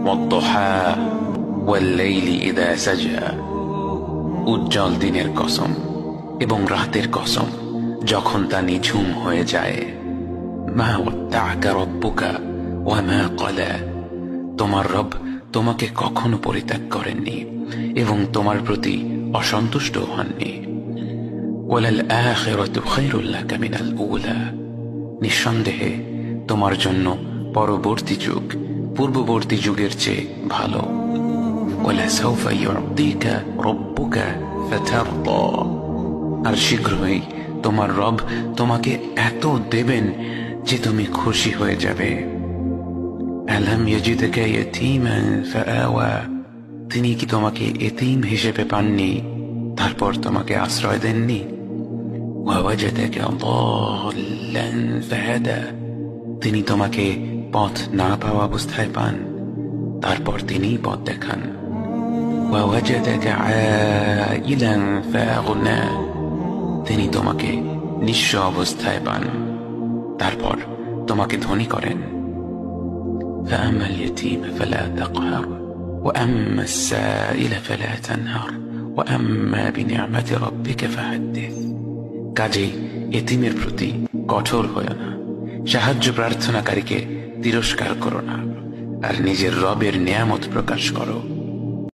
ওয়াদ-দুহা ওয়াল-লাইলি ইযা সাজা, উজ্জ্বল দিনের কসম এবং রাতের কসম যখন তা নিঝুম হয়ে যায়। মা ওয়াদ্দা'আকা রাব্বুকা ওয়া মা ক্বালা, তোমার রব তোমাকে কখনো পরিত্যাগ করেননি এবং তোমার প্রতি অসন্তুষ্ট হননি। ওয়ালাল আখিরাতু খায়রুল লাকা মিনাল উলা, নিঃসন্দেহে তোমার জন্য পরবর্তী যুগ পূর্ববর্তী যুগের চেয়ে ভালো। ওয়ালাসাউফা ইউ'তিকা রাব্বুকা ফাতারদা, আর শীঘ্রই তোমার রব তোমাকে এত দেবেন যে তুমি খুশি হয়ে যাবে। আলাম ইয়াজিদকা ইয়াতীমান ফাআওয়া, তিনি কি তোমাকে এতিম হিসেবে পাননি তারপর তোমাকে আশ্রয় দেননি? ওয়াওয়াজাদাকা দাল্লান ফাহাদা, তিনি তোমাকে পথ না পাওয়া অবস্থায় পান তারপর তিনিই পথ দেখান। ওয়াওয়াজাদাকা আইলান ফাআগনা, তিনি তোমাকে নিঃস্ব অবস্থায় পান তারপর তোমাকে ধনী করেন। فأما اليتيم فلا تقهر وأما السائل فلا تنهر وأما بنعمة ربك فحدث, কাজেই এতিমের প্রতি কঠোর হয়ো না, সাহায্য প্রার্থনাকারীকে তিরস্কার করো না, আর নিজের রবের নেয়ামত প্রকাশ করো।